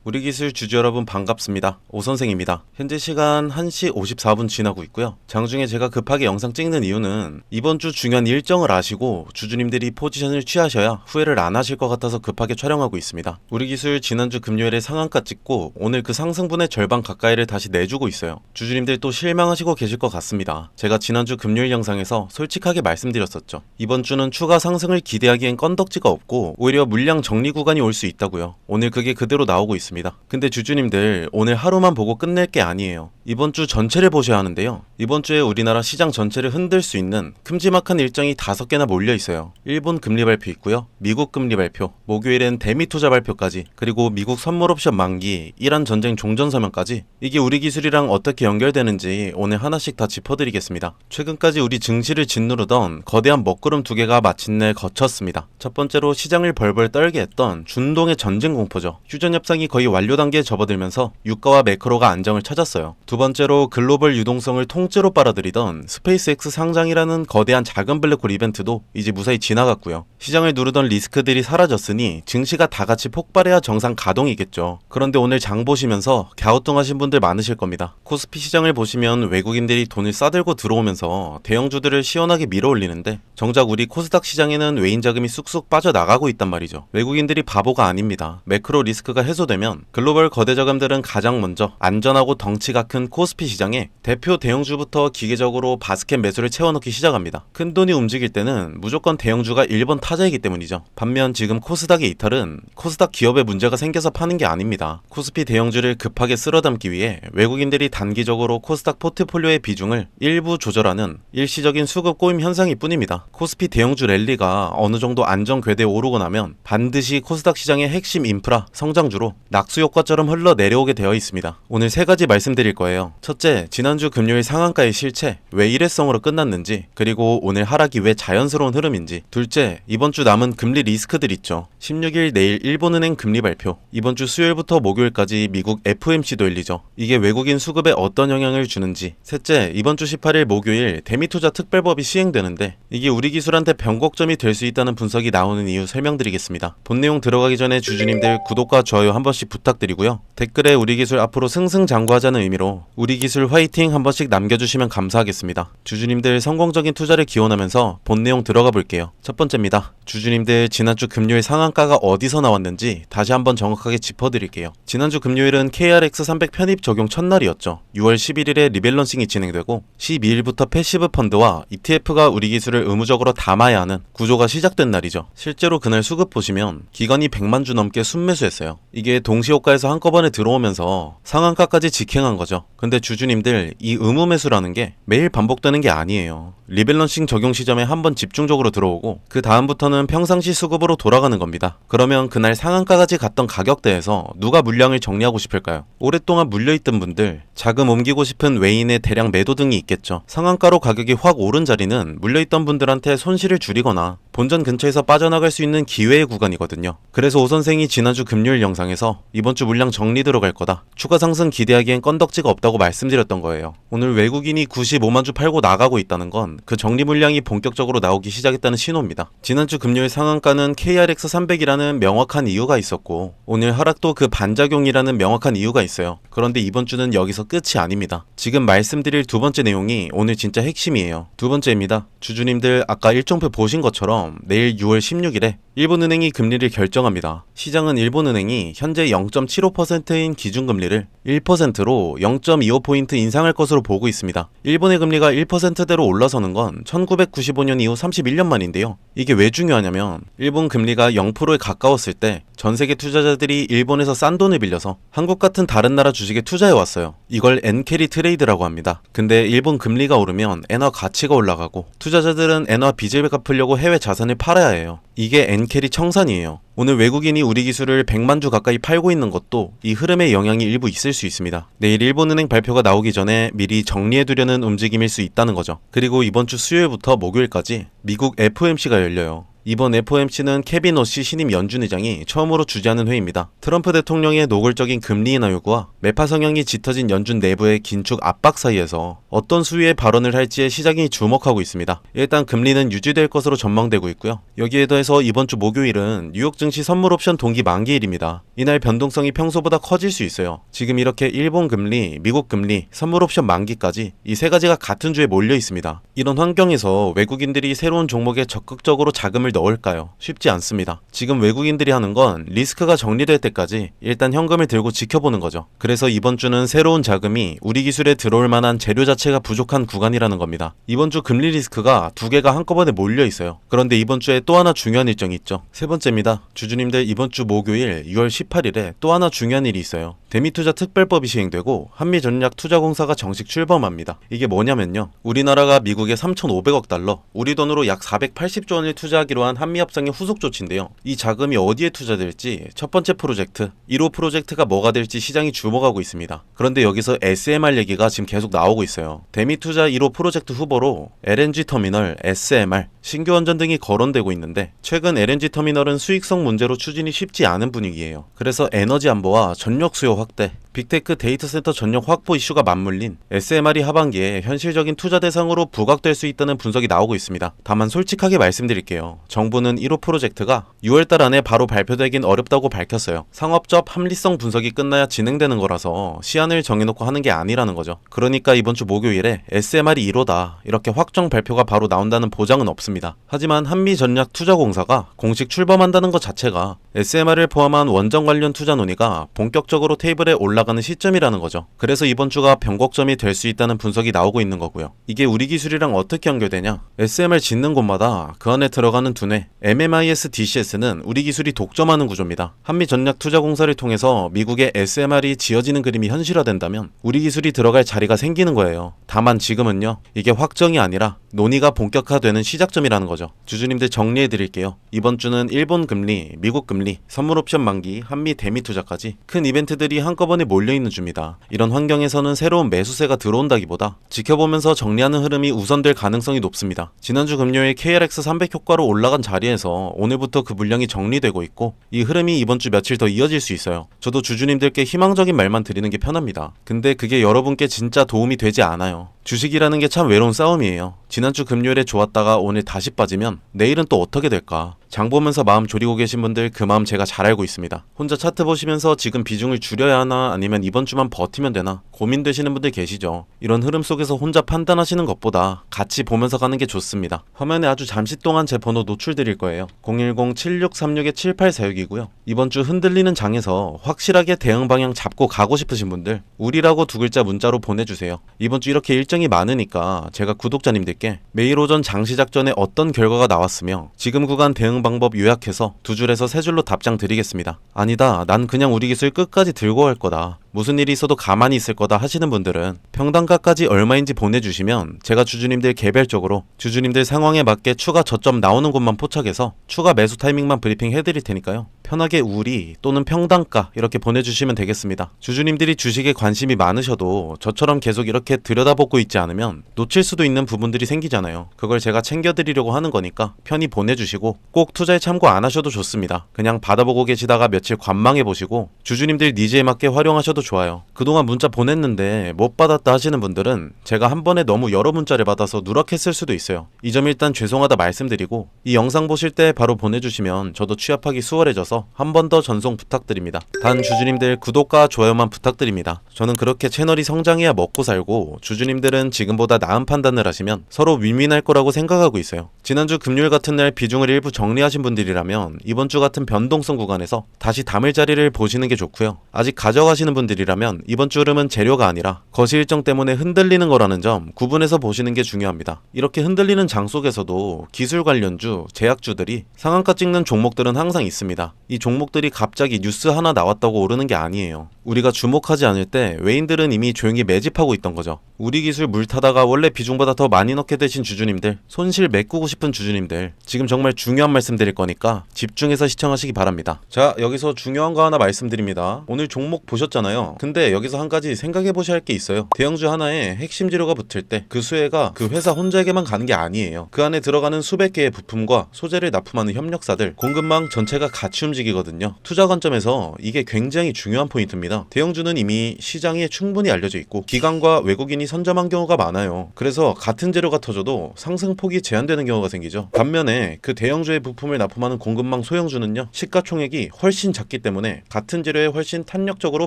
우리 기술 주주 여러분 반갑습니다. 오선생입니다. 현재 시간 1시 54분 지나고 있고요. 장중에 제가 급하게 영상 찍는 이유는 이번 주 중요한 일정을 아시고 주주님들이 포지션을 취하셔야 후회를 안 하실 것 같아서 급하게 촬영하고 있습니다. 우리 기술 지난주 금요일에 상한가 찍고 오늘 그 상승분의 절반 가까이를 다시 내주고 있어요. 주주님들 또 실망하시고 계실 것 같습니다. 제가 지난주 금요일 영상에서 솔직하게 말씀드렸었죠. 이번 주는 추가 상승을 기대하기엔 건덕지가 없고 오히려 물량 정리 구간이 올 수 있다고요. 오늘 그게 그대로 나오고 있습니다. 근데 주주님들 오늘 하루만 보고 끝낼 게 아니에요. 이번 주 전체를 보셔야 하는데요. 이번 주에 우리나라 시장 전체를 흔들 수 있는 큼지막한 일정이 5개나 몰려 있어요. 일본 금리 발표 있고요. 미국 금리 발표, 목요일엔 대미 투자 발표까지, 그리고 미국 선물 옵션 만기, 이란 전쟁 종전 서명까지. 이게 우리 기술이랑 어떻게 연결되는지 오늘 하나씩 다 짚어드리겠습니다. 최근까지 우리 증시를 짓누르던 거대한 먹구름 2개가 마침내 거쳤습니다. 첫 번째로 시장을 벌벌 떨게 했던 중동의 전쟁 공포죠. 휴전 협상이 거의 완료 단계에 접어들면서 유가와 매크로가 안정을 찾았어요. 두 번째로 글로벌 유동성을 통째로 빨아들이던 스페이스X 상장이라는 거대한 작은 블랙홀 이벤트도 이제 무사히 지나갔고요. 시장을 누르던 리스크들이 사라졌으니 증시가 다 같이 폭발해야 정상 가동이겠죠. 그런데 오늘 장 보시면서 갸우뚱하신 분들 많으실 겁니다. 코스피 시장을 보시면 외국인들이 돈을 싸들고 들어오면서 대형주들을 시원하게 밀어올리는데 정작 우리 코스닥 시장에는 외인 자금이 쑥쑥 빠져나가고 있단 말이죠. 외국인들이 바보가 아닙니다. 매크로 리스크가 해소되면 글로벌 거대 자금들은 가장 먼저 안전하고 덩치가 큰 코스피 시장에 대표 대형주부터 기계적으로 바스켓 매수를 채워넣기 시작합니다. 큰 돈이 움직일 때는 무조건 대형주가 1번 타자이기 때문이죠. 반면 지금 코스닥의 이탈은 코스닥 기업에 문제가 생겨서 파는 게 아닙니다. 코스피 대형주를 급하게 쓸어담기 위해 외국인들이 단기적으로 코스닥 포트폴리오의 비중을 일부 조절하는 일시적인 수급 꼬임 현상일 뿐입니다. 코스피 대형주 랠리가 어느 정도 안정 궤대에 오르고 나면 반드시 코스닥 시장의 핵심 인프라 성장주로 낙수 효과처럼 흘러 내려오게 되어 있습니다. 오늘 3가지 말씀드릴 거예요. 첫째, 지난주 금요일 상한가의 실체, 왜 일회성으로 끝났는지, 그리고 오늘 하락이 왜 자연스러운 흐름인지. 둘째, 이번 주 남은 금리 리스크들 있죠. 16일 내일 일본은행 금리 발표, 이번 주 수요일부터 목요일까지 미국 FOMC도 열리죠. 이게 외국인 수급에 어떤 영향을 주는지. 셋째, 이번 주 18일 목요일 대미투자 특별법이 시행되는데 이게 우리 기술한테 변곡점이 될 수 있다는 분석이 나오는 이유 설명드리겠습니다. 본 내용 들어가기 전에 주주님들 구독과 좋아요 한 번씩 부탁드리고요. 댓글에 우리 기술 앞으로 승승장구하자는 의미로 우리 기술 화이팅 한 번씩 남겨주시면 감사하겠습니다. 주주님들 성공적인 투자를 기원하면서 본 내용 들어가 볼게요. 첫 번째입니다. 주주님들 지난주 금요일 상한가가 어디서 나왔는지 다시 한번 정확하게 짚어드릴게요. 지난주 금요일은 KRX300 편입 적용 첫날이었죠. 6월 11일에 리밸런싱이 진행되고 12일부터 패시브 펀드와 ETF가 우리 기술을 의무적으로 담아야 하는 구조가 시작된 날이죠. 실제로 그날 수급 보시면 기관이 100만 주 넘게 순매수했어요. 이게 동시효과에서 한꺼번에 들어오면서 상한가까지 직행한 거죠. 근데 주주님들 이 의무 매수라는 게 매일 반복되는 게 아니에요. 리밸런싱 적용 시점에 한번 집중적으로 들어오고 그 다음부터는 평상시 수급으로 돌아가는 겁니다. 그러면 그날 상한가까지 갔던 가격대에서 누가 물량을 정리하고 싶을까요? 오랫동안 물려있던 분들, 자금 옮기고 싶은 외인의 대량 매도 등이 있겠죠. 상한가로 가격이 확 오른 자리는 물려있던 분들한테 손실을 줄이거나 본전 근처에서 빠져나갈 수 있는 기회의 구간이거든요. 그래서 오선생이 지난주 금요일 영상에서 이번 주 물량 정리 들어갈 거다, 추가 상승 기대하기엔 건덕지가 없다고 말씀드렸던 거예요. 오늘 외국인이 95만 주 팔고 나가고 있다는 건 그 정리 물량이 본격적으로 나오기 시작했다는 신호입니다. 지난주 금요일 상한가는 KRX300이라는 명확한 이유가 있었고 오늘 하락도 그 반작용이라는 명확한 이유가 있어요. 그런데 이번 주는 여기서 끝이 아닙니다. 지금 말씀드릴 두 번째 내용이 오늘 진짜 핵심이에요. 두 번째입니다. 주주님들 아까 일정표 보신 것처럼 내일 6월 16일에 일본은행이 금리를 결정합니다. 시장은 일본은행이 현재 0.75%인 기준금리를 1%로 0.25포인트 인상할 것으로 보고 있습니다. 일본의 금리가 1%대로 올라서는 건 1995년 이후 31년 만인데요. 이게 왜 중요하냐면 일본 금리가 0%에 가까웠을 때 전 세계 투자자들이 일본에서 싼 돈을 빌려서 한국 같은 다른 나라 주식에 투자해 왔어요. 이걸 엔캐리 트레이드라고 합니다. 근데 일본 금리가 오르면 엔화 가치가 올라가고 투자자들은 엔화 빚을 갚으려고 해외 자산을 팔아야 해요. 이게 엔캐리 청산이에요. 오늘 외국인이 우리 기술을 100만 주 가까이 팔고 있는 것도 이 흐름의 영향이 일부 있을 수 있습니다. 내일 일본은행 발표가 나오기 전에 미리 정리해두려는 움직임일 수 있다는 거죠. 그리고 이번 주 수요일부터 목요일까지 미국 FOMC가 열려요. 이번 FOMC는 케빈 오시 신임 연준 의장이 처음으로 주재하는 회의입니다. 트럼프 대통령의 노골적인 금리 인하 요구와 매파 성향이 짙어진 연준 내부의 긴축 압박 사이에서 어떤 수위의 발언을 할지에 시장이 주목하고 있습니다. 일단 금리는 유지될 것으로 전망되고 있고요. 여기에 더해서 이번 주 목요일은 뉴욕 증시 선물 옵션 동기 만기일입니다. 이날 변동성이 평소보다 커질 수 있어요. 지금 이렇게 일본 금리, 미국 금리, 선물 옵션 만기까지 이 세 가지가 같은 주에 몰려 있습니다. 이런 환경에서 외국인들이 새로운 종목에 적극적으로 자금을 넣을까요? 쉽지 않습니다. 지금 외국인들이 하는 건 리스크가 정리될 때까지 일단 현금을 들고 지켜보는 거죠. 그래서 이번 주는 새로운 자금이 우리 기술에 들어올 만한 재료 자체가 부족한 구간이라는 겁니다. 이번 주 금리 리스크가 두 개가 한꺼번에 몰려 있어요. 그런데 이번 주에 또 하나 중요한 일정이 있죠. 세 번째입니다. 주주님들, 이번 주 목요일 6월 18일에 또 하나 중요한 일이 있어요. 대미투자 특별법이 시행되고 한미전략투자공사가 정식 출범합니다. 이게 뭐냐면요, 우리나라가 미국에 3,500억 달러, 우리 돈으로 약 480조 원을 투자하기로 한 한미협상의 후속 조치인데요. 이 자금이 어디에 투자될지 첫 번째 프로젝트, 1호 프로젝트가 뭐가 될지 시장이 주목하고 있습니다. 그런데 여기서 SMR 얘기가 지금 계속 나오고 있어요. 대미투자 1호 프로젝트 후보로 LNG 터미널, SMR, 신규 원전 등이 거론되고 있는데, 최근 LNG 터미널은 수익성 문제로 추진이 쉽지 않은 분위기예요. 그래서 에너지 안보와 전력 수요 확대, 빅테크 데이터 센터 전력 확보 이슈가 맞물린 SMR이 하반기에 현실적인 투자 대상으로 부각될 수 있다는 분석이 나오고 있습니다. 다만 솔직하게 말씀드릴게요. 정부는 1호 프로젝트가 6월달 안에 바로 발표되긴 어렵다고 밝혔어요. 상업적 합리성 분석이 끝나야 진행되는 거라서 시한을 정해놓고 하는 게 아니라는 거죠. 그러니까 이번 주 목요일에 SMR이 1호다 이렇게 확정 발표가 바로 나온다는 보장은 없습니다. 하지만 한미전략투자공사가 공식 출범한다는 것 자체가 SMR을 포함한 원전 관련 투자 논의가 본격적으로 테이블에 올라가는 시점이라는 거죠. 그래서 이번 주가 변곡점이 될 수 있다는 분석이 나오고 있는 거고요. 이게 우리 기술이랑 어떻게 연결되냐? SMR 짓는 곳마다 그 안에 들어가는 두뇌 MMIS DCS는 우리 기술이 독점하는 구조입니다. 한미전략투자공사를 통해서 미국의 SMR이 지어지는 그림이 현실화된다면 우리 기술이 들어갈 자리가 생기는 거예요. 다만 지금은요, 이게 확정이 아니라 논의가 본격화되는 시작점이라는 거죠. 주주님들 정리해 드릴게요. 이번 주는 일본 금리, 미국 금리, 선물 옵션 만기, 한미 대미 투자까지 큰 이벤트들이 한꺼번에 몰려있는 주입니다. 이런 환경에서는 새로운 매수세가 들어온다기보다 지켜보면서 정리하는 흐름이 우선될 가능성이 높습니다. 지난주 금요일 KRX 300 효과로 올라간 자리에서 오늘부터 그 물량이 정리되고 있고, 이 흐름이 이번 주 며칠 더 이어질 수 있어요. 저도 주주님들께 희망적인 말만 드리는 게 편합니다. 근데 그게 여러분께 진짜 도움이 되지 않아요. 주식이라는 게 참 외로운 싸움이에요. 지난주 금요일에 좋았다가 오늘 다시 빠지면 내일은 또 어떻게 될까? 장 보면서 마음 졸이고 계신 분들 그 마음 제가 잘 알고 있습니다. 혼자 차트 보시면서 지금 비중을 줄여야 하나 아니면 이번 주만 버티면 되나 고민되시는 분들 계시죠. 이런 흐름 속에서 혼자 판단하시는 것보다 같이 보면서 가는 게 좋습니다. 화면에 아주 잠시 동안 제 번호 노출드릴 거예요. 010-7636-7846이고요. 이번 주 흔들리는 장에서 확실하게 대응 방향 잡고 가고 싶으신 분들 우리라고 두 글자 문자로 보내주세요. 이번 주 이렇게 일정이 많으니까 제가 구독자님들께 매일 오전 장 시작 전에 어떤 결과가 나왔으며 지금 구간 대응 방법 요약해서 두 줄에서 세 줄로 답장 드리겠습니다. 아니다, 난 그냥 우리 기술 끝까지 들고 갈 거다, 무슨 일이 있어도 가만히 있을 거다 하시는 분들은 평단가까지 얼마인지 보내주시면 제가 주주님들 개별적으로 주주님들 상황에 맞게 추가 저점 나오는 곳만 포착해서 추가 매수 타이밍만 브리핑 해드릴 테니까요. 편하게 우리 또는 평단가 이렇게 보내주시면 되겠습니다. 주주님들이 주식에 관심이 많으셔도 저처럼 계속 이렇게 들여다보고 있지 않으면 놓칠 수도 있는 부분들이 생기잖아요. 그걸 제가 챙겨드리려고 하는 거니까 편히 보내주시고 꼭 투자에 참고 안 하셔도 좋습니다. 그냥 받아보고 계시다가 며칠 관망해보시고 주주님들 니즈에 맞게 활용하셔도 좋아요. 그동안 문자 보냈는데 못 받았다 하시는 분들은 제가 한 번에 너무 여러 문자를 받아서 누락했을 수도 있어요. 이 점 일단 죄송하다 말씀드리고 이 영상 보실 때 바로 보내주시면 저도 취합하기 수월해져서 한 번 더 전송 부탁드립니다. 단 주주님들 구독과 좋아요만 부탁드립니다. 저는 그렇게 채널이 성장해야 먹고 살고 주주님들은 지금보다 나은 판단을 하시면 서로 윈윈할 거라고 생각하고 있어요. 지난주 금요일 같은 날 비중을 일부 정리하신 분들이라면 이번 주 같은 변동성 구간에서 다시 담을 자리를 보시는 게 좋고요. 아직 가져가시는 분들이라면 이번 주 흐름은 재료가 아니라 거시 일정 때문에 흔들리는 거라는 점 구분해서 보시는 게 중요합니다. 이렇게 흔들리는 장 속에서도 기술 관련주, 제약주들이 상한가 찍는 종목들은 항상 있습니다. 이 종목들이 갑자기 뉴스 하나 나왔다고 오르는 게 아니에요. 우리가 주목하지 않을 때 외인들은 이미 조용히 매집하고 있던 거죠. 우리 기술 물 타다가 원래 비중보다 더 많이 넣게 되신 주주님들, 손실 메꾸고 싶은 주주님들, 지금 정말 중요한 말씀 드릴 거니까 집중해서 시청하시기 바랍니다. 자, 여기서 중요한 거 하나 말씀드립니다. 오늘 종목 보셨잖아요. 많잖아요. 근데 여기서 한 가지 생각해 보셔야 할 게 있어요. 대형주 하나에 핵심 재료가 붙을 때 그 수혜가 그 회사 혼자에게만 가는 게 아니에요. 그 안에 들어가는 수백 개의 부품과 소재를 납품하는 협력사들, 공급망 전체가 같이 움직이거든요. 투자 관점에서 이게 굉장히 중요한 포인트입니다. 대형주는 이미 시장에 충분히 알려져 있고 기관과 외국인이 선점한 경우가 많아요. 그래서 같은 재료가 터져도 상승폭이 제한되는 경우가 생기죠. 반면에 그 대형주의 부품을 납품하는 공급망 소형주는요, 시가총액이 훨씬 작기 때문에 같은 재료에 훨씬 탄력적으로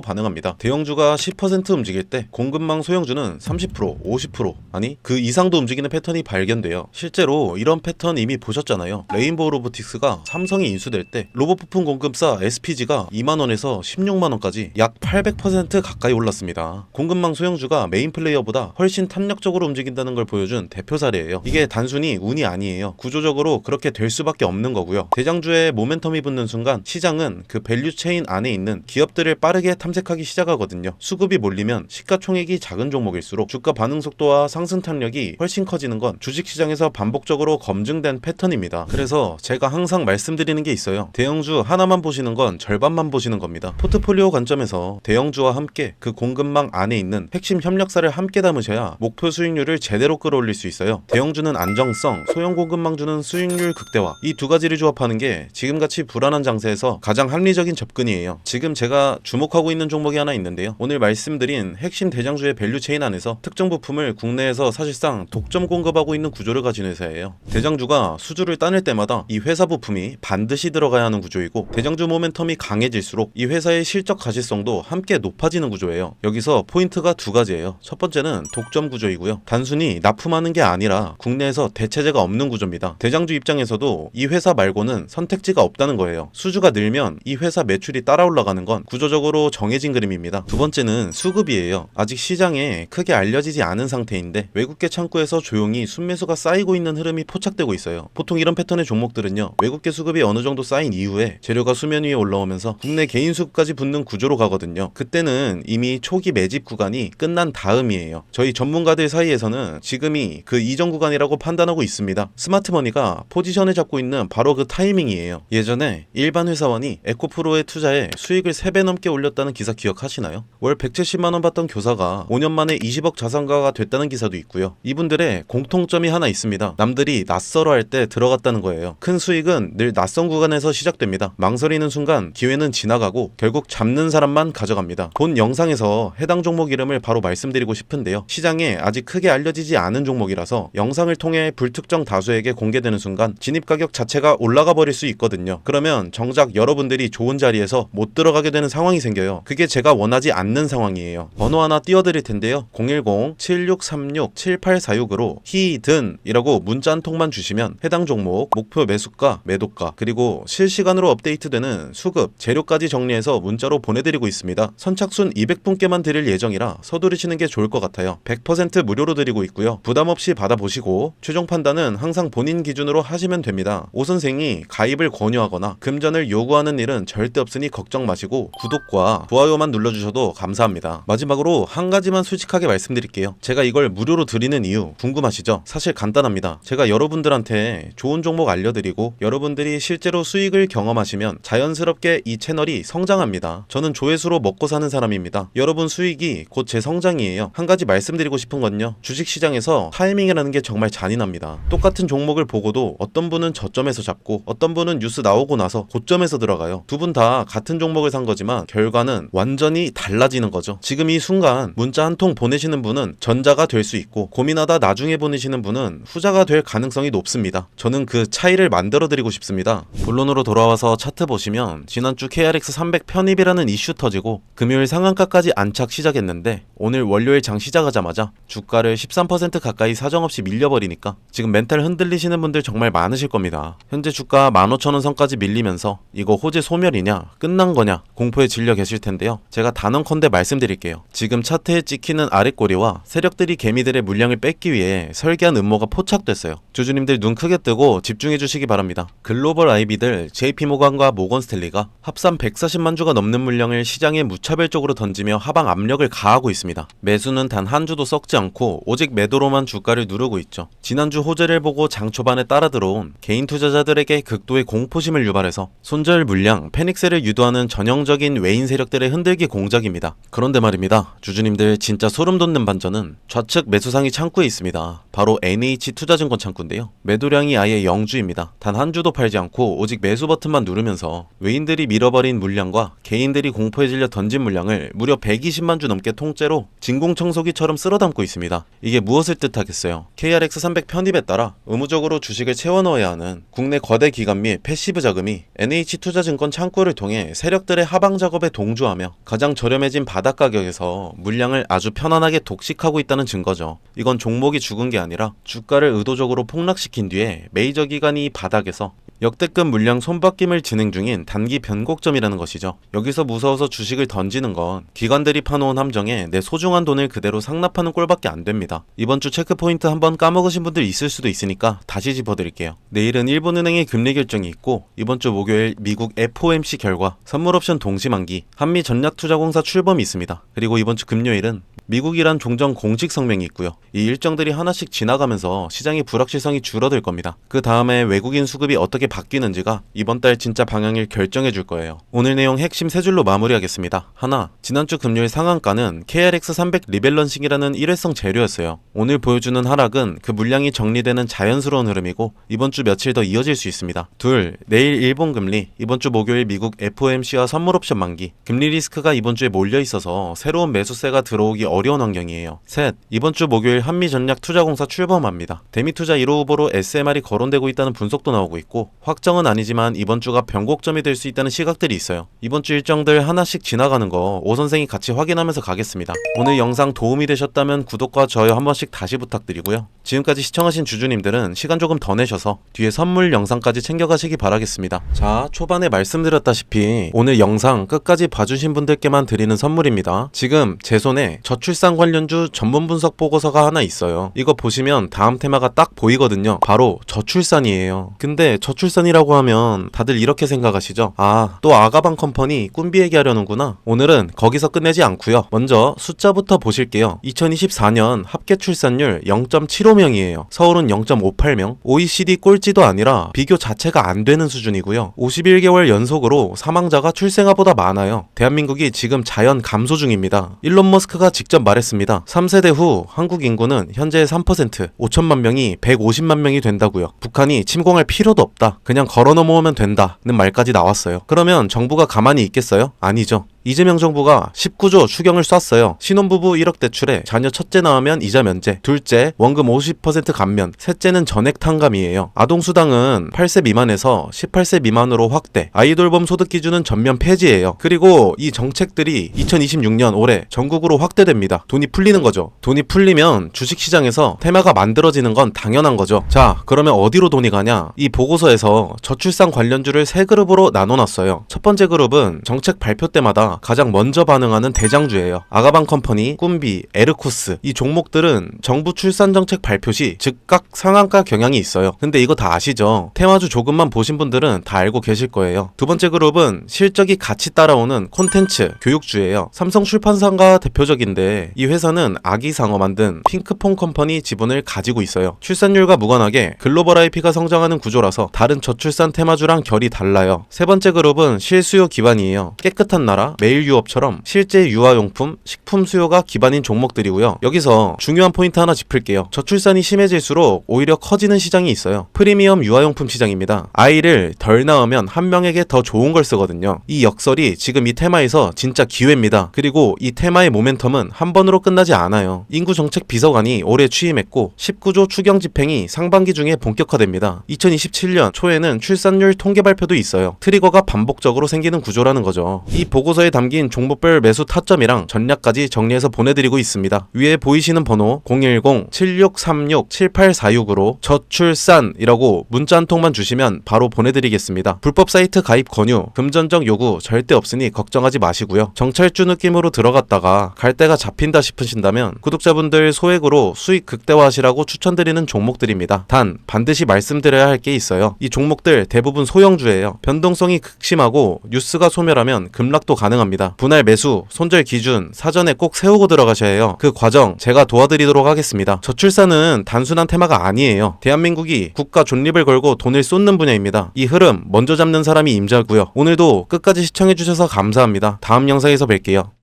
반응합니다. 대형주가 10% 움직일 때 공급망 소형주는 30%, 50% 아니 그 이상도 움직이는 패턴이 발견돼요. 실제로 이런 패턴 이미 보셨잖아요. 레인보우 로보틱스가 삼성이 인수될 때 로봇 부품 공급사 SPG가 2만원에서 16만원까지 약 800% 가까이 올랐습니다. 공급망 소형주가 메인 플레이어보다 훨씬 탄력적으로 움직인다는 걸 보여준 대표 사례예요. 이게 단순히 운이 아니에요. 구조적으로 그렇게 될 수밖에 없는 거고요. 대장주에 모멘텀이 붙는 순간 시장은 그 밸류 체인 안에 있는 기업들을 빠르게 탐색하기 시작하거든요. 수급이 몰리면 시가총액이 작은 종목일수록 주가 반응 속도와 상승 탄력이 훨씬 커지는 건 주식시장에서 반복적으로 검증된 패턴입니다. 그래서 제가 항상 말씀드리는 게 있어요. 대형주 하나만 보시는 건 절반만 보시는 겁니다. 포트폴리오 관점에서 대형주와 함께 그 공급망 안에 있는 핵심 협력사를 함께 담으셔야 목표 수익률을 제대로 끌어올릴 수 있어요. 대형주는 안정성, 소형 공급망주는 수익률 극대화, 이 두 가지를 조합하는 게 지금같이 불안한 장세에서 가장 합리적인 접근이에요. 지금 제가 주목하고 있는 종목이 하나 있는데요. 오늘 말씀드린 핵심 대장주의 밸류체인 안에서 특정 부품을 국내에서 사실상 독점 공급하고 있는 구조를 가진 회사예요. 대장주가 수주를 따낼 때마다 이 회사 부품이 반드시 들어가야 하는 구조이고, 대장주 모멘텀이 강해질수록 이 회사의 실적 가시성도 함께 높아지는 구조예요. 여기서 포인트가 두 가지예요. 첫 번째는 독점 구조이고요. 단순히 납품하는 게 아니라 국내에서 대체제가 없는 구조입니다. 대장주 입장에서도 이 회사 말고는 선택지가 없다는 거예요. 수주가 늘면 이 회사 매출이 따라 올라가는 건 구조적으로 정해진 그림입니다. 두 번째는 수급이에요. 아직 시장에 크게 알려지지 않은 상태인데 외국계 창구에서 조용히 순매수가 쌓이고 있는 흐름이 포착되고 있어요. 보통 이런 패턴의 종목들은요, 외국계 수급이 어느 정도 쌓인 이후에 재료가 수면 위에 올라오면서 국내 개인 수급까지 붙는 구조로 가거든요. 그때는 이미 초기 매집 구간이 끝난 다음이에요. 저희 전문가들 사이에서는 지금이 그 이전 구간이라고 판단하고 있습니다. 스마트머니가 포지션을 잡고 있는 바로 그 타이밍이에요. 예전에 일반 회사원이 에코프로에 투자해 수익을 3배 넘게 올렸다는 기사 기억하시나요? 월 170만원 받던 교사가 5년 만에 20억 자산가가 됐다는 기사도 있고요. 이분들의 공통점이 하나 있습니다. 남들이 낯설어 할 때 들어갔다는 거예요. 큰 수익은 늘 낯선 구간에서 시작됩니다. 망설이는 순간 기회는 지나가고 결국 잡는 사람만 가져갑니다. 본 영상에서 해당 종목 이름을 바로 말씀드리고 싶은데요. 시장에 아직 크게 알려지지 않은 종목이라서 영상을 통해 불특정 다수에게 공개되는 순간 진입 가격 자체가 올라가 버릴 수 있거든요. 그러면 정작 여러분들이 좋은 자리에서 못 들어가게 되는 상황이 생겨요. 그게 제가 원하지 않는 상황이에요. 번호 하나 띄워드릴 텐데요. 010-7636-7846으로 히든이라고 문자 한 통만 주시면 해당 종목 목표 매수가, 매도가, 그리고 실시간으로 업데이트되는 수급, 재료까지 정리해서 문자로 보내드리고 있습니다. 선착순 200분께만 드릴 예정이라 서두르시는 게 좋을 것 같아요. 100% 무료로 드리고 있고요. 부담 없이 받아보시고 최종 판단은 항상 본인 기준으로 하시면 됩니다. 오 선생이 가입을 권유하거나 금전을 요구하는 일은 절대 없으니 걱정 마시고 구독과 좋아요만 눌러주셔도 감사합니다. 마지막으로 한 가지만 솔직하게 말씀드릴게요. 제가 이걸 무료로 드리는 이유 궁금하시죠? 사실 간단합니다. 제가 여러분들한테 좋은 종목 알려드리고 여러분들이 실제로 수익을 경험하시면 자연스럽게 이 채널이 성장합니다. 저는 조회수로 먹고 사는 사람입니다. 여러분 수익이 곧 제 성장이에요. 한 가지 말씀드리고 싶은 건요, 주식시장에서 타이밍이라는 게 정말 잔인합니다. 똑같은 종목을 보고도 어떤 분은 저점에서 잡고 어떤 분은 뉴스 나오고 나서 고점에서 들어가요. 두 분 다 같은 종목을 산 거지만 결과는 완전히 달라지는 거죠. 지금 이 순간 문자 한 통 보내시는 분은 전자가 될 수 있고, 고민하다 나중에 보내시는 분은 후자가 될 가능성이 높습니다. 저는 그 차이를 만들어 드리고 싶습니다. 본론으로 돌아와서 차트 보시면 지난주 KRX 300 편입이라는 이슈 터지고 금요일 상한가까지 안착 시작했는데 오늘 월요일 장 시작하자마자 주가를 13% 가까이 사정없이 밀려버리니까 지금 멘탈 흔들리시는 분들 정말 많으실 겁니다. 현재 주가 15,000원 선까지 밀리면서 이거 호재 소멸이냐 끝난 거냐 공포에 질려 계실 텐데요. 제가 단언컨대 말씀드릴게요. 지금 차트에 찍히는 아랫꼬리와 세력들이 개미들의 물량을 뺏기 위해 설계한 음모가 포착됐어요. 주주님들 눈 크게 뜨고 집중해 주시기 바랍니다. 글로벌 IB들 JP모건과 모건스탠리가 합산 140만 주가 넘는 물량을 시장에 무차별적으로 던지며 하방 압력을 가하고 있습니다. 매수는 단 한 주도 썩지 않고 오직 매도로만 주가를 누르고 있죠. 지난주 호재를 보고 장 초반에 따라 들어온 개인 투자자들에게 극도의 공포심을 유발해서 손절 물량, 패닉셀을 유도하는 전형적인 외인 세력들의 흔들기 떼쓰기 공작입니다. 그런데 말입니다. 주주님들 진짜 소름 돋는 반전은 좌측 매수상이 창구에 있습니다. 바로 NH투자증권 창구인데요. 매도량이 아예 0주입니다. 단 한 주도 팔지 않고 오직 매수 버튼만 누르면서 외인들이 밀어버린 물량과 개인들이 공포에 질려 던진 물량을 무려 120만 주 넘게 통째로 진공청소기처럼 쓸어담고 있습니다. 이게 무엇을 뜻하겠어요? KRX300 편입에 따라 의무적으로 주식을 채워 넣어야 하는 국내 거대 기관 및 패시브 자금이 NH투자증권 창구를 통해 세력들의 하방 작업에 동조하며 가장 저렴해진 바닥 가격에서 물량을 아주 편안하게 독식하고 있다는 증거죠. 이건 종목이 죽은 게 아니라 주가를 의도적으로 폭락시킨 뒤에 메이저 기관이 이 바닥에서 역대급 물량 손바뀜을 진행 중인 단기 변곡점이라는 것이죠. 여기서 무서워서 주식을 던지는 건 기관들이 파놓은 함정에 내 소중한 돈을 그대로 상납하는 꼴밖에 안 됩니다. 이번 주 체크포인트 한번 까먹으신 분들 있을 수도 있으니까 다시 짚어드릴게요. 내일은 일본은행의 금리 결정이 있고 이번 주 목요일 미국 FOMC 결과, 선물옵션 동시만기, 한미전략투자공사 출범이 있습니다. 그리고 이번 주 금요일은 미국이란 종전 공식 성명이 있고요. 이 일정들이 하나씩 지나가면서 시장의 불확실성이 줄어들 겁니다. 그 다음에 외국인 수급이 어떻게 바뀌는지가 이번 달 진짜 방향을 결정해 줄 거예요. 오늘 내용 핵심 세 줄로 마무리하겠습니다. 하나, 지난주 금요일 상한가는 KRX300 리밸런싱이라는 일회성 재료였어요. 오늘 보여주는 하락은 그 물량이 정리되는 자연스러운 흐름이고 이번 주 며칠 더 이어질 수 있습니다. 둘, 내일 일본 금리, 이번 주 목요일 미국 FOMC와 선물옵션 만기, 금리 리스크가 이번 주에 몰려 있어서 새로운 매수세가 들어오기 어려운 환경이에요. 셋, 이번 주 목요일 한미전략투자공사 출범합니다. 대미투자 1호 후보로 SMR이 거론되고 있다는 분석도 나오고 있고 확정은 아니지만 이번 주가 변곡점이 될 수 있다는 시각들이 있어요. 이번 주 일정들 하나씩 지나가는 거 오 선생이 같이 확인하면서 가겠습니다. 오늘 영상 도움이 되셨다면 구독과 좋아요 한 번씩 다시 부탁드리고요. 지금까지 시청하신 주주님들은 시간 조금 더 내셔서 뒤에 선물 영상까지 챙겨가시기 바라겠습니다. 자, 초반에 말씀드렸다시피 오늘 영상 끝까지 봐주신 분들께만 드리는 선물입니다. 지금 제 손에 저출산 관련주 전문 분석 보고서가 하나 있어요. 이거 보시면 다음 테마가 딱 보이거든요. 바로 저출산이에요. 근데 저출산이라고 하면 다들 이렇게 생각하시죠? 아, 또 아가방 컴퍼니 꾼비 얘기하려는구나. 오늘은 거기서 끝내지 않고요. 먼저 숫자부터 보실게요. 2024년 합계 출산율 0.75명이에요. 서울은 0.58명. OECD 꼴찌도 아니라 비교 자체가 안 되는 수준이고요. 51개월 연속으로 사망자가 출생아보다 많아요. 대한민국이 지금 자연 감소 중입니다. 일론 머스크가 직접 말했습니다. 3세대 후 한국 인구는 현재 3%, 5천만 명이 150만 명이 된다고요. 북한이 침공할 필요도 없다. 그냥 걸어 넘어오면 된다는 말까지 나왔어요. 그러면 정부가 가만히 있겠어요? 아니죠. 이재명 정부가 19조 추경을 쐈어요. 신혼부부 1억 대출에 자녀 첫째 낳으면 이자 면제, 둘째 원금 50% 감면, 셋째는 전액 탕감이에요. 아동수당은 8세 미만에서 18세 미만으로 확대, 아이돌봄 소득 기준은 전면 폐지예요. 그리고 이 정책들이 2026년 올해 전국으로 확대됩니다. 돈이 풀리는 거죠. 돈이 풀리면 주식시장에서 테마가 만들어지는 건 당연한 거죠. 자, 그러면 어디로 돈이 가냐? 이 보고서에서 저출산 관련주를 세 그룹으로 나눠놨어요. 첫 번째 그룹은 정책 발표 때마다 가장 먼저 반응하는 대장주예요. 아가방 컴퍼니, 꾼비, 에르코스, 이 종목들은 정부 출산 정책 발표 시 즉각 상한가 경향이 있어요. 근데 이거 다 아시죠? 테마주 조금만 보신 분들은 다 알고 계실 거예요. 두 번째 그룹은 실적이 같이 따라오는 콘텐츠, 교육주예요. 삼성출판사가 대표적인데 이 회사는 아기상어 만든 핑크퐁 컴퍼니 지분을 가지고 있어요. 출산율과 무관하게 글로벌 IP가 성장하는 구조라서 다른 저출산 테마주랑 결이 달라요. 세 번째 그룹은 실수요 기반이에요. 깨끗한 나라, 매일 유업처럼 실제 유아용품, 식품 수요가 기반인 종목들이고요. 여기서 중요한 포인트 하나 짚을게요. 저출산이 심해질수록 오히려 커지는 시장이 있어요. 프리미엄 유아용품 시장입니다. 아이를 덜 낳으면 한 명에게 더 좋은 걸 쓰거든요. 이 역설이 지금 이 테마에서 진짜 기회입니다. 그리고 이 테마의 모멘텀은 한 번으로 끝나지 않아요. 인구정책 비서관이 올해 취임했고 19조 추경 집행이 상반기 중에 본격화됩니다. 2027년 초에는 출산율 통계 발표도 있어요. 트리거가 반복적으로 생기는 구조라는 거죠. 이 보고서에 담긴 종목별 매수 타점이랑 전략까지 정리해서 보내드리고 있습니다. 위에 보이시는 번호 010-7636-7846으로 저출산이라고 문자 한 통만 주시면 바로 보내드리겠습니다. 불법 사이트 가입 권유, 금전적 요구 절대 없으니 걱정하지 마시고요. 정찰주 느낌으로 들어갔다가 갈 데가 잡힌다 싶으신다면 구독자분들 소액으로 수익 극대화하시라고 추천드리는 종목들입니다. 단 반드시 말씀드려야 할 게 있어요. 이 종목들 대부분 소형주예요. 변동성이 극심하고 뉴스가 소멸하면 급락도 가능합니다. 분할 매수, 손절 기준 사전에 꼭 세우고 들어가셔야 해요. 그 과정 제가 도와드리도록 하겠습니다. 저출산은 단순한 테마가 아니에요. 대한민국이 국가 존립을 걸고 돈을 쏟는 분야입니다. 이 흐름 먼저 잡는 사람이 임자고요. 오늘도 끝까지 시청해주셔서 감사합니다. 다음 영상에서 뵐게요.